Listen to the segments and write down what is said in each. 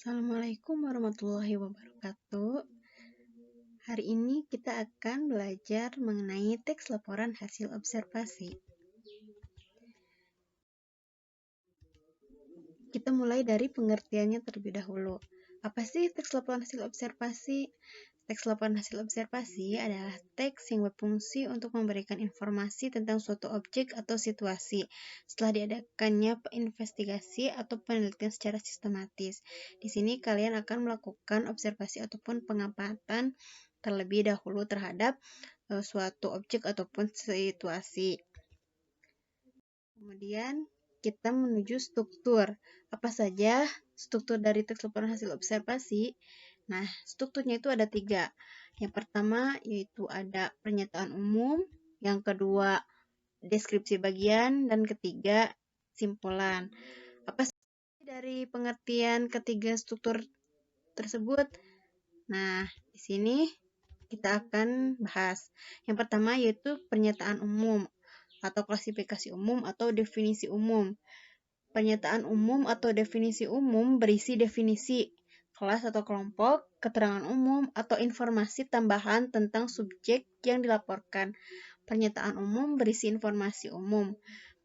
Assalamualaikum warahmatullahi wabarakatuh. Hari ini kita akan belajar mengenai teks laporan hasil observasi. Kita mulai dari pengertiannya terlebih dahulu. Apa sih teks laporan hasil observasi? Teks laporan hasil observasi adalah teks yang berfungsi untuk memberikan informasi tentang suatu objek atau situasi setelah diadakannya investigasi atau penelitian secara sistematis. Di sini kalian akan melakukan observasi ataupun pengamatan terlebih dahulu terhadap suatu objek ataupun situasi. Kemudian kita menuju struktur. Apa saja struktur dari teks laporan hasil observasi? Nah, strukturnya itu ada 3. Yang pertama yaitu ada pernyataan umum, yang kedua deskripsi bagian, dan ketiga simpulan. Apa sih dari pengertian ketiga struktur tersebut? Nah, di sini kita akan bahas. Yang pertama yaitu pernyataan umum atau klasifikasi umum atau definisi umum. Pernyataan umum atau definisi umum berisi definisi kelas atau kelompok, keterangan umum, atau informasi tambahan tentang subjek yang dilaporkan. Pernyataan umum berisi informasi umum,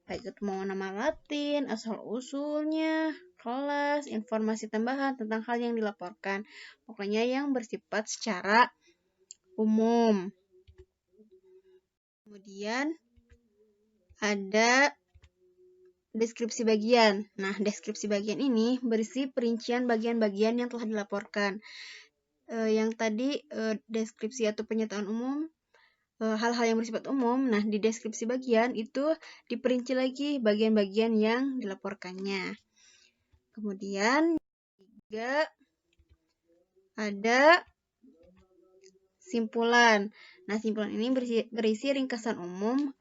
baik itu mau nama latin, asal-usulnya, kelas, informasi tambahan tentang hal yang dilaporkan. Pokoknya yang bersifat secara umum. Kemudian ada deskripsi bagian. Nah, deskripsi bagian ini berisi perincian bagian-bagian yang telah dilaporkan. Yang tadi deskripsi atau pernyataan umum, hal-hal yang bersifat umum. Nah, di deskripsi bagian itu diperinci lagi bagian-bagian yang dilaporkannya. Kemudian juga ada simpulan. Nah, simpulan ini berisi ringkasan umum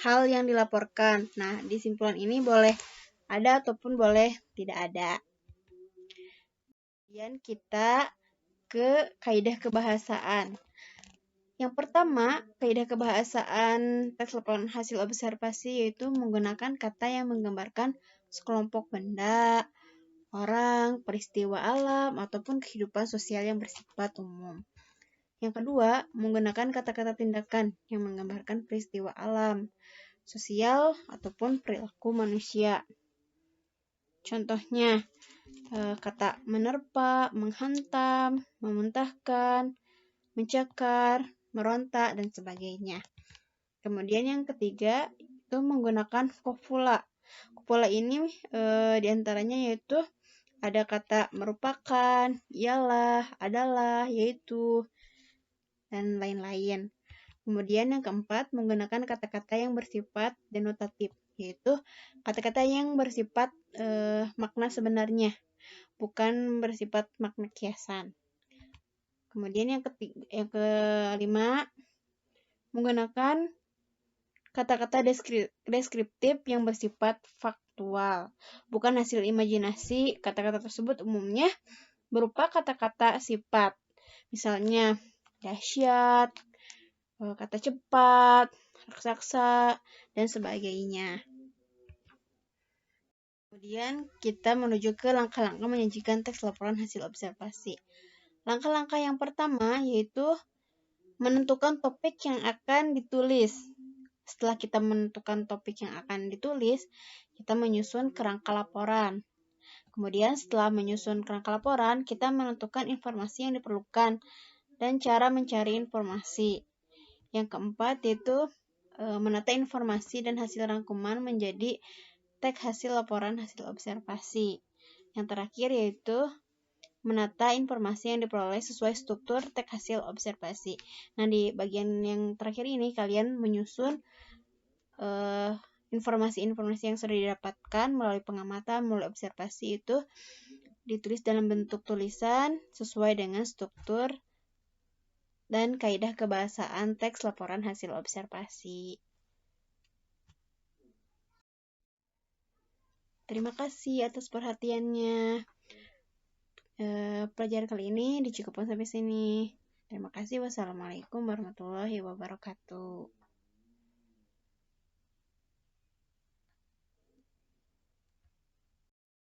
hal yang dilaporkan. Nah, di simpulan ini boleh ada ataupun boleh tidak ada. Kemudian kita ke kaidah kebahasaan. Yang pertama, kaidah kebahasaan teks laporan hasil observasi yaitu menggunakan kata yang menggambarkan sekelompok benda, orang, peristiwa alam, ataupun kehidupan sosial yang bersifat umum. Yang kedua, menggunakan kata-kata tindakan yang menggambarkan peristiwa alam, sosial, ataupun perilaku manusia. Contohnya, kata menerpa, menghantam, memuntahkan, mencakar, meronta, dan sebagainya. Kemudian yang ketiga, itu menggunakan kopula. Kopula ini diantaranya yaitu ada kata merupakan, ialah, adalah, yaitu, dan lain-lain. Kemudian yang keempat, menggunakan kata-kata yang bersifat denotatif, yaitu kata-kata yang bersifat makna sebenarnya, bukan bersifat makna kiasan. Kemudian yang kelima, menggunakan kata-kata deskriptif yang bersifat faktual, bukan hasil imajinasi. Kata-kata tersebut umumnya berupa kata-kata sifat, misalnya dahsyat, kata cepat, raksasa, dan sebagainya. Kemudian kita menuju ke langkah-langkah menyajikan teks laporan hasil observasi. Langkah-langkah yang pertama yaitu menentukan topik yang akan ditulis. Setelah kita menentukan topik yang akan ditulis, kita menyusun kerangka laporan. Kemudian setelah menyusun kerangka laporan, kita menentukan informasi yang diperlukan dan cara mencari informasi. Yang keempat yaitu menata informasi dan hasil rangkuman menjadi teks hasil laporan hasil observasi. Yang terakhir yaitu menata informasi yang diperoleh sesuai struktur teks hasil observasi. Nah, di bagian yang terakhir ini kalian menyusun informasi-informasi yang sudah didapatkan melalui pengamatan, melalui observasi itu ditulis dalam bentuk tulisan sesuai dengan struktur dan kaidah kebahasaan teks laporan hasil observasi. Terima kasih atas perhatiannya. Pelajaran kali ini dicukupkan sampai sini. Terima kasih. Wassalamualaikum warahmatullahi wabarakatuh.